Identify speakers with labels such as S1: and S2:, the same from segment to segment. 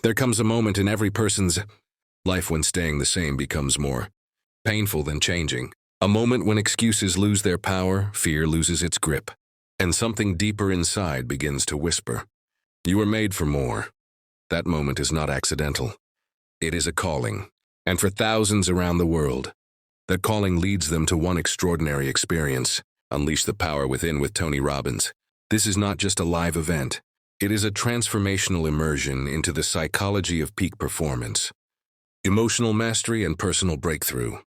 S1: There comes a moment in every person's life when staying the same becomes more painful than changing. A moment when excuses lose their power, fear loses its grip, and something deeper inside begins to whisper, "You were made for more." That moment is not accidental. It is a calling. And for thousands around the world, that calling leads them to one extraordinary experience. Unleash the Power Within with Tony Robbins. This is not just a live event. It is a transformational immersion into the psychology of peak performance, emotional mastery, and personal breakthrough.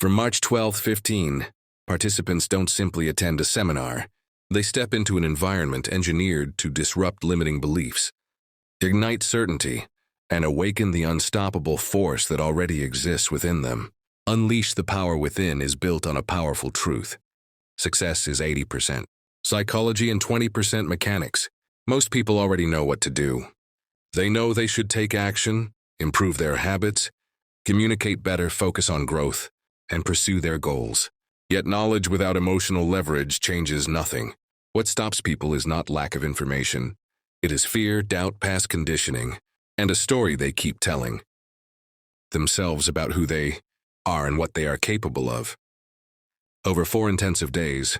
S1: From March 12-15, participants don't simply attend a seminar. They step into an environment engineered to disrupt limiting beliefs, ignite certainty, and awaken the unstoppable force that already exists within them. Unleash the Power Within is built on a powerful truth. Success is 80% psychology and 20% mechanics. Most people already know what to do. They know they should take action, improve their habits, communicate better, focus on growth, and pursue their goals. Yet knowledge without emotional leverage changes nothing. What stops people is not lack of information. It is fear, doubt, past conditioning, and a story they keep telling themselves about who they are and what they are capable of. Over 4 intensive days,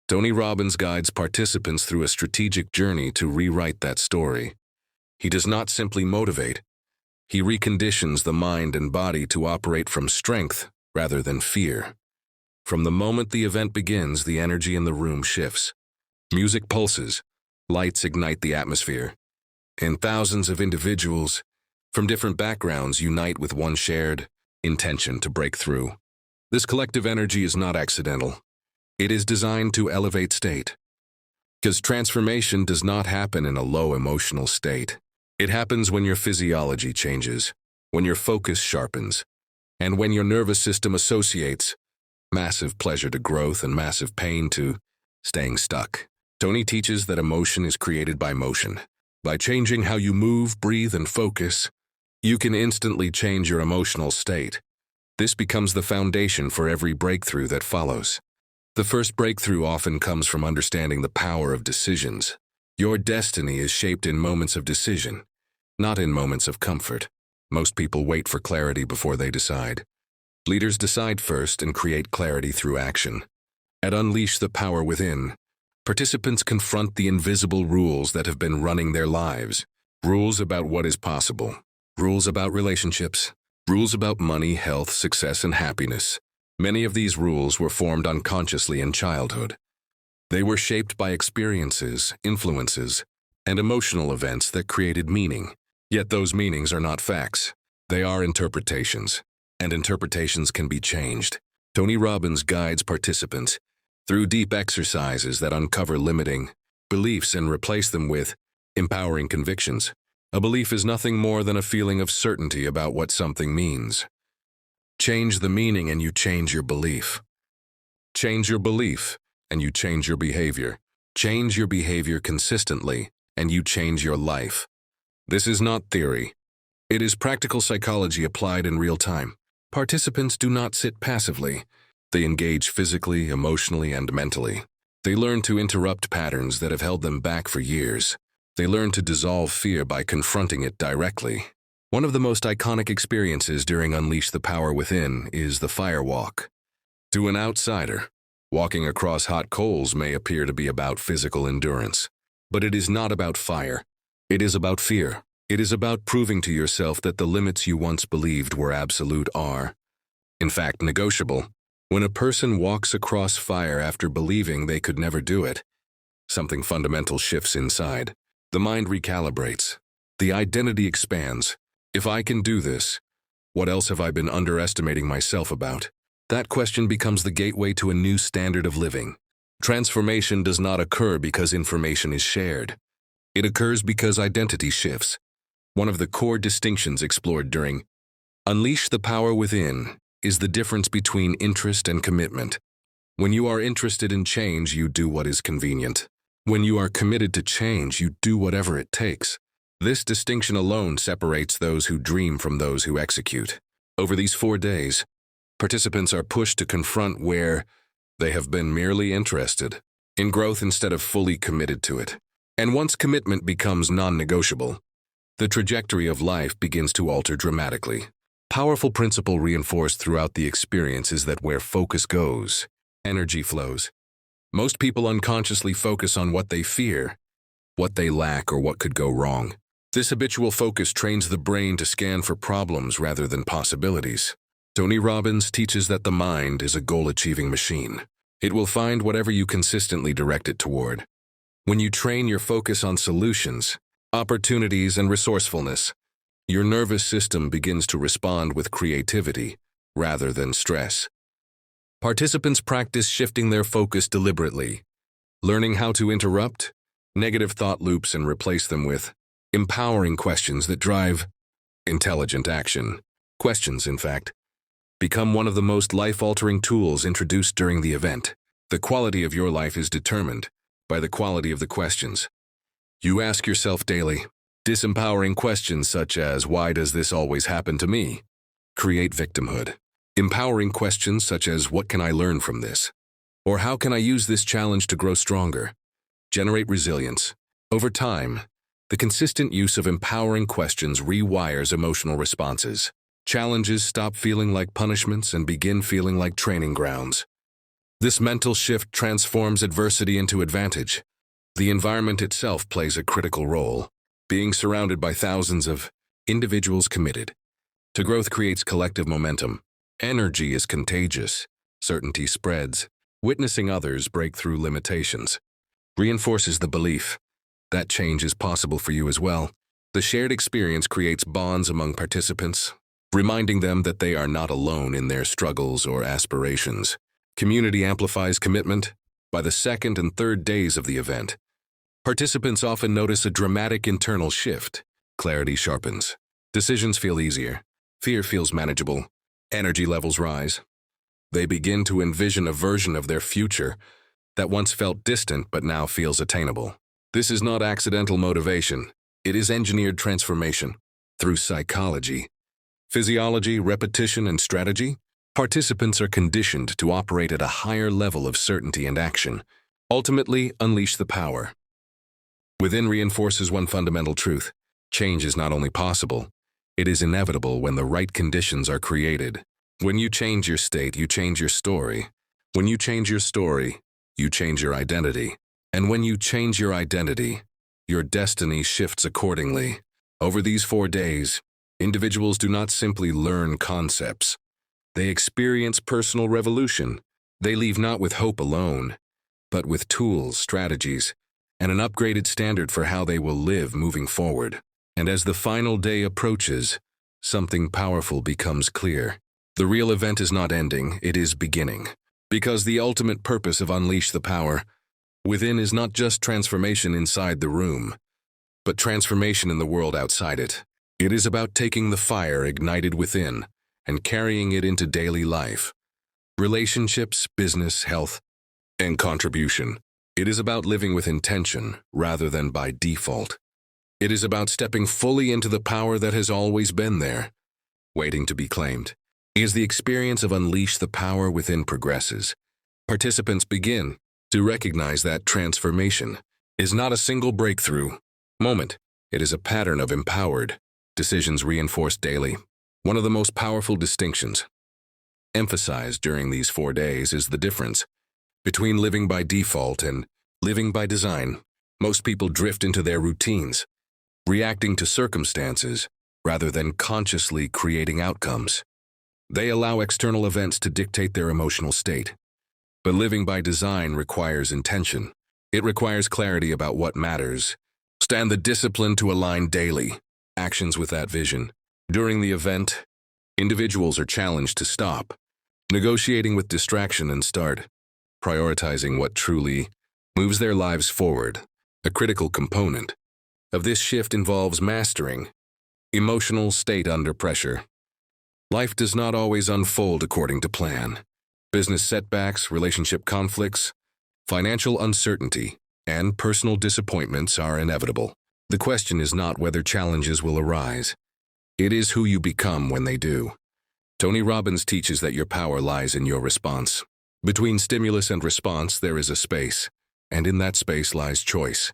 S1: Tony Robbins guides participants through a strategic journey to rewrite that story. He does not simply motivate. He reconditions the mind and body to operate from strength rather than fear. From the moment the event begins, the energy in the room shifts. Music pulses, lights ignite the atmosphere, and thousands of individuals from different backgrounds unite with one shared intention to break through. This collective energy is not accidental. It is designed to elevate state. Because transformation does not happen in a low emotional state. It happens when your physiology changes, when your focus sharpens, and when your nervous system associates massive pleasure to growth and massive pain to staying stuck. Tony teaches that emotion is created by motion. By changing how you move, breathe, and focus, you can instantly change your emotional state. This becomes the foundation for every breakthrough that follows. The first breakthrough often comes from understanding the power of decisions. Your destiny is shaped in moments of decision, not in moments of comfort. Most people wait for clarity before they decide. Leaders decide first and create clarity through action. At Unleash the Power Within, participants confront the invisible rules that have been running their lives. Rules about what is possible. Rules about relationships. Rules about money, health, success, and happiness. Many of these rules were formed unconsciously in childhood. They were shaped by experiences, influences, and emotional events that created meaning. Yet those meanings are not facts. They are interpretations, and interpretations can be changed. Tony Robbins guides participants through deep exercises that uncover limiting beliefs and replace them with empowering convictions. A belief is nothing more than a feeling of certainty about what something means. Change the meaning and you change your belief. Change your belief and you change your behavior. Change your behavior consistently and you change your life. This is not theory. It is practical psychology applied in real time. Participants do not sit passively. They engage physically, emotionally, and mentally. They learn to interrupt patterns that have held them back for years. They learn to dissolve fear by confronting it directly. One of the most iconic experiences during Unleash the Power Within is the fire walk. To an outsider, walking across hot coals may appear to be about physical endurance. But it is not about fire. It is about fear. It is about proving to yourself that the limits you once believed were absolute are, in fact, negotiable. When a person walks across fire after believing they could never do it, something fundamental shifts inside. The mind recalibrates. The identity expands. If I can do this, what else have I been underestimating myself about? That question becomes the gateway to a new standard of living. Transformation does not occur because information is shared. It occurs because identity shifts. One of the core distinctions explored during Unleash the Power Within is the difference between interest and commitment. When you are interested in change, you do what is convenient. When you are committed to change, you do whatever it takes. This distinction alone separates those who dream from those who execute. Over these 4 days, participants are pushed to confront where they have been merely interested in growth instead of fully committed to it. And once commitment becomes non-negotiable, the trajectory of life begins to alter dramatically. Powerful principle reinforced throughout the experience is that where focus goes, energy flows. Most people unconsciously focus on what they fear, what they lack, or what could go wrong. This habitual focus trains the brain to scan for problems rather than possibilities. Tony Robbins teaches that the mind is a goal-achieving machine. It will find whatever you consistently direct it toward. When you train your focus on solutions, opportunities, and resourcefulness, your nervous system begins to respond with creativity rather than stress. Participants practice shifting their focus deliberately, learning how to interrupt negative thought loops and replace them with empowering questions that drive intelligent action. Questions, in fact, become one of the most life-altering tools introduced during the event. The quality of your life is determined by the quality of the questions you ask yourself daily. Disempowering questions such as, why does this always happen to me, create victimhood. Empowering questions such as, what can I learn from this? Or how can I use this challenge to grow stronger? Generate resilience. Over time, the consistent use of empowering questions rewires emotional responses. Challenges stop feeling like punishments and begin feeling like training grounds. This mental shift transforms adversity into advantage. The environment itself plays a critical role. Being surrounded by thousands of individuals committed to growth creates collective momentum. Energy is contagious. Certainty spreads. Witnessing others break through limitations reinforces the belief that change is possible for you as well. The shared experience creates bonds among participants, reminding them that they are not alone in their struggles or aspirations. Community amplifies commitment. By the second and third days of the event, participants often notice a dramatic internal shift. Clarity sharpens. Decisions feel easier. Fear feels manageable. Energy levels rise. They begin to envision a version of their future that once felt distant but now feels attainable. This is not accidental motivation. It is engineered transformation. Through psychology, physiology, repetition, and strategy, participants are conditioned to operate at a higher level of certainty and action, ultimately unleash the power. Within reinforces one fundamental truth. Change is not only possible, it is inevitable when the right conditions are created. When you change your state, you change your story. When you change your story, you change your identity. And when you change your identity, your destiny shifts accordingly. Over these 4 days, individuals do not simply learn concepts. They experience personal revolution. They leave not with hope alone, but with tools, strategies, and an upgraded standard for how they will live moving forward. And as the final day approaches, something powerful becomes clear. The real event is not ending, it is beginning. Because the ultimate purpose of Unleash the Power within is not just transformation inside the room, but transformation in the world outside it. It is about taking the fire ignited within and carrying it into daily life, relationships, business, health, and contribution. It is about living with intention rather than by default. It is about stepping fully into the power that has always been there, waiting to be claimed. As the experience of Unleash the Power within progresses, participants begin to recognize that transformation is not a single breakthrough moment. It is a pattern of empowered decisions reinforced daily. One of the most powerful distinctions emphasized during these 4 days is the difference between living by default and living by design. Most people drift into their routines, reacting to circumstances rather than consciously creating outcomes. They allow external events to dictate their emotional state. But living by design requires intention. It requires clarity about what matters, and the discipline to align daily actions with that vision. During the event, individuals are challenged to stop negotiating with distraction and start prioritizing what truly moves their lives forward. A critical component of this shift involves mastering emotional state under pressure. Life does not always unfold according to plan. Business setbacks, relationship conflicts, financial uncertainty, and personal disappointments are inevitable. The question is not whether challenges will arise. It is who you become when they do. Tony Robbins teaches that your power lies in your response. Between stimulus and response, there is a space, and in that space lies choice.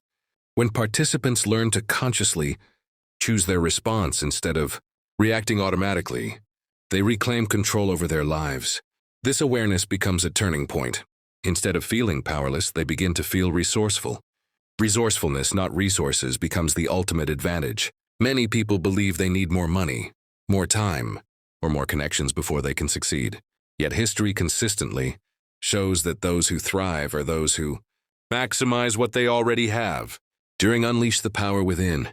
S1: When participants learn to consciously choose their response instead of reacting automatically. They reclaim control over their lives. This awareness becomes a turning point. Instead of feeling powerless, they begin to feel resourceful. Resourcefulness, not resources, becomes the ultimate advantage. Many people believe they need more money, more time, or more connections before they can succeed. Yet history consistently shows that those who thrive are those who maximize what they already have. During Unleash the Power Within,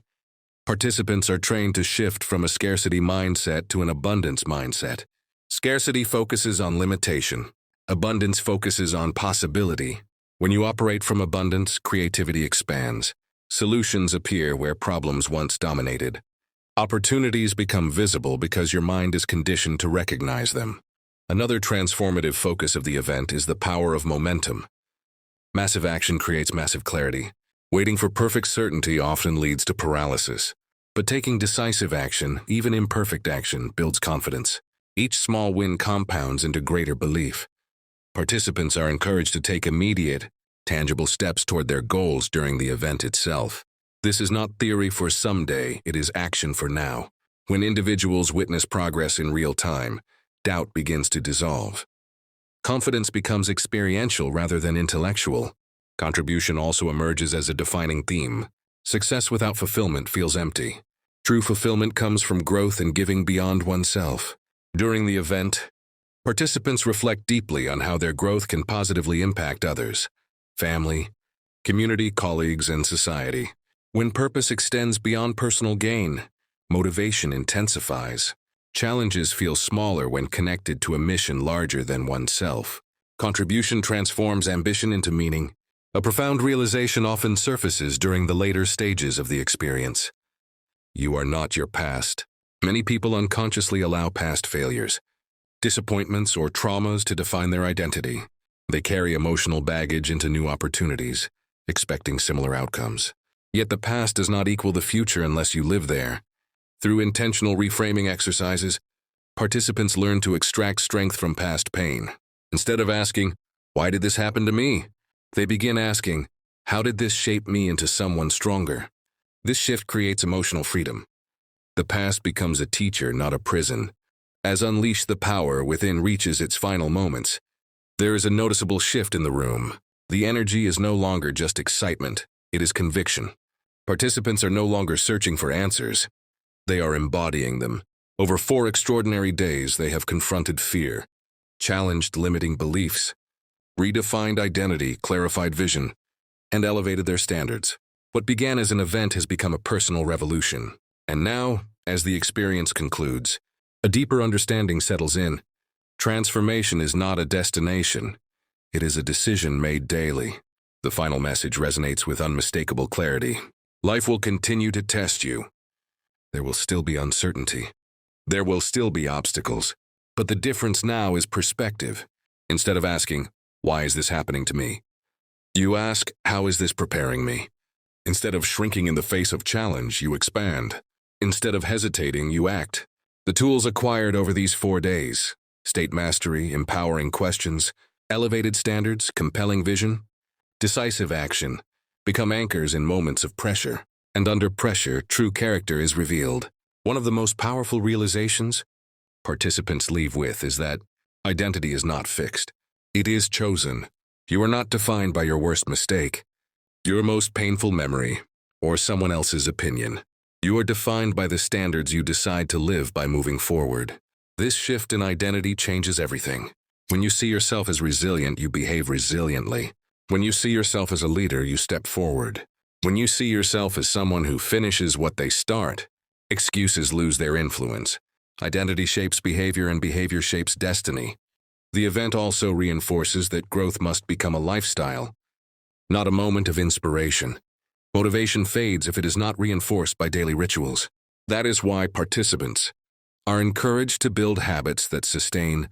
S1: participants are trained to shift from a scarcity mindset to an abundance mindset. Scarcity focuses on limitation. Abundance focuses on possibility. When you operate from abundance, creativity expands. Solutions appear where problems once dominated. Opportunities become visible because your mind is conditioned to recognize them. Another transformative focus of the event is the power of momentum. Massive action creates massive clarity. Waiting for perfect certainty often leads to paralysis. But taking decisive action, even imperfect action, builds confidence. Each small win compounds into greater belief. Participants are encouraged to take immediate, tangible steps toward their goals during the event itself. This is not theory for someday, it is action for now. When individuals witness progress in real time, doubt begins to dissolve. Confidence becomes experiential rather than intellectual. Contribution also emerges as a defining theme. Success without fulfillment feels empty. True fulfillment comes from growth and giving beyond oneself. During the event, participants reflect deeply on how their growth can positively impact others, family, community, colleagues, and society. When purpose extends beyond personal gain, motivation intensifies. Challenges feel smaller when connected to a mission larger than oneself. Contribution transforms ambition into meaning. A profound realization often surfaces during the later stages of the experience. You are not your past. Many people unconsciously allow past failures, disappointments, or traumas to define their identity. They carry emotional baggage into new opportunities, expecting similar outcomes. Yet the past does not equal the future unless you live there. Through intentional reframing exercises, participants learn to extract strength from past pain. Instead of asking, "Why did this happen to me?" they begin asking, "How did this shape me into someone stronger?" This shift creates emotional freedom. The past becomes a teacher, not a prison. As Unleash the Power Within reaches its final moments, there is a noticeable shift in the room. The energy is no longer just excitement, it is conviction. Participants are no longer searching for answers. They are embodying them. Over 4 extraordinary days, they have confronted fear, challenged limiting beliefs, redefined identity, clarified vision, and elevated their standards. What began as an event has become a personal revolution. And now, as the experience concludes, a deeper understanding settles in. Transformation is not a destination. It is a decision made daily. The final message resonates with unmistakable clarity. Life will continue to test you. There will still be uncertainty. There will still be obstacles. But the difference now is perspective. Instead of asking, "Why is this happening to me?" you ask, "How is this preparing me?" Instead of shrinking in the face of challenge, you expand. Instead of hesitating, you act. The tools acquired over these 4 days, state mastery, empowering questions, elevated standards, compelling vision, decisive action, become anchors in moments of pressure. And under pressure, true character is revealed. One of the most powerful realizations participants leave with is that identity is not fixed. It is chosen. You are not defined by your worst mistake, your most painful memory, or someone else's opinion. You are defined by the standards you decide to live by moving forward. This shift in identity changes everything. When you see yourself as resilient, you behave resiliently. When you see yourself as a leader, you step forward. When you see yourself as someone who finishes what they start, excuses lose their influence. Identity shapes behavior and behavior shapes destiny. The event also reinforces that growth must become a lifestyle, not a moment of inspiration. Motivation fades if it is not reinforced by daily rituals. That is why participants are encouraged to build habits that sustain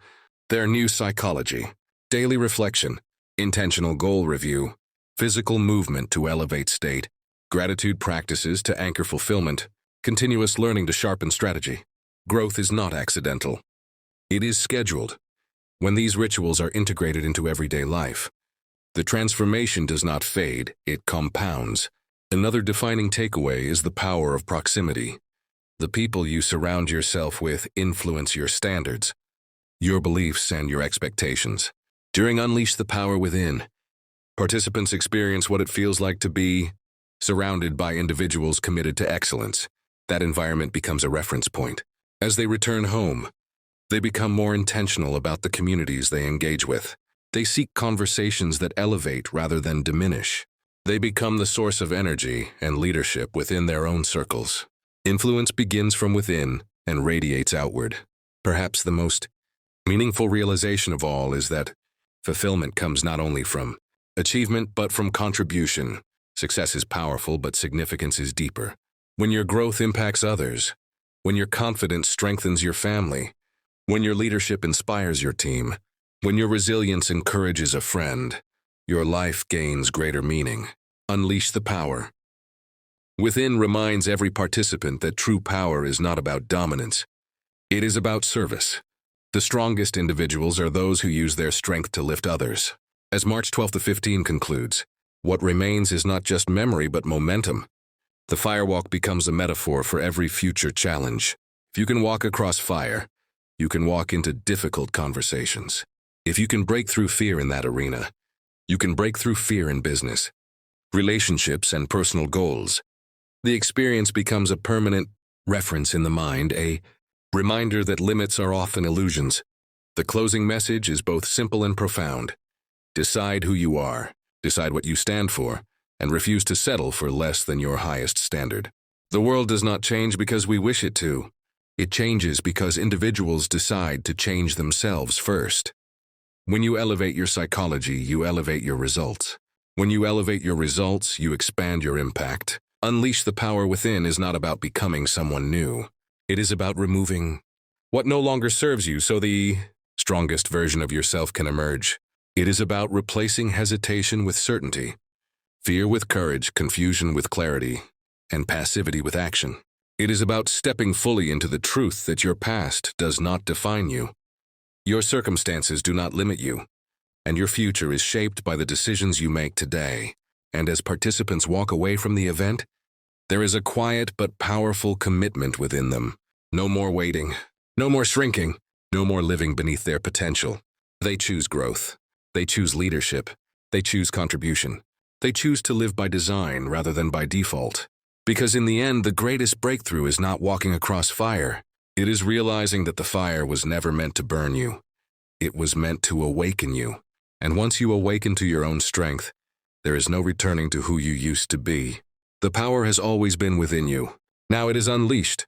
S1: their new psychology. Daily reflection, intentional goal review, physical movement to elevate state, gratitude practices to anchor fulfillment, continuous learning to sharpen strategy. Growth is not accidental. It is scheduled. When these rituals are integrated into everyday life, the transformation does not fade, it compounds. Another defining takeaway is the power of proximity. The people you surround yourself with influence your standards, your beliefs, and your expectations. During Unleash the Power Within, participants experience what it feels like to be surrounded by individuals committed to excellence. That environment becomes a reference point. As they return home, they become more intentional about the communities they engage with. They seek conversations that elevate rather than diminish. They become the source of energy and leadership within their own circles. Influence begins from within and radiates outward. Perhaps the most meaningful realization of all is that fulfillment comes not only from achievement but from contribution. Success is powerful, but significance is deeper. When your growth impacts others, when your confidence strengthens your family, when your leadership inspires your team, when your resilience encourages a friend, your life gains greater meaning. Unleash the Power Within reminds every participant that true power is not about dominance. It is about service. The strongest individuals are those who use their strength to lift others. As March 12 to 15 concludes, what remains is not just memory but momentum. The firewalk becomes a metaphor for every future challenge. If you can walk across fire, you can walk into difficult conversations. If you can break through fear in that arena, you can break through fear in business, relationships, and personal goals. The experience becomes a permanent reference in the mind, a reminder that limits are often illusions. The closing message is both simple and profound. Decide who you are, decide what you stand for, and refuse to settle for less than your highest standard. The world does not change because we wish it to. It changes because individuals decide to change themselves first. When you elevate your psychology, you elevate your results. When you elevate your results, you expand your impact. Unleash the Power Within is not about becoming someone new. It is about removing what no longer serves you so the strongest version of yourself can emerge. It is about replacing hesitation with certainty, fear with courage, confusion with clarity, and passivity with action. It is about stepping fully into the truth that your past does not define you. Your circumstances do not limit you, and your future is shaped by the decisions you make today. And as participants walk away from the event, there is a quiet but powerful commitment within them. No more waiting, no more shrinking, no more living beneath their potential. They choose growth. They choose leadership. They choose contribution. They choose to live by design rather than by default. Because in the end, the greatest breakthrough is not walking across fire. It is realizing that the fire was never meant to burn you. It was meant to awaken you. And once you awaken to your own strength, there is no returning to who you used to be. The power has always been within you. Now it is unleashed.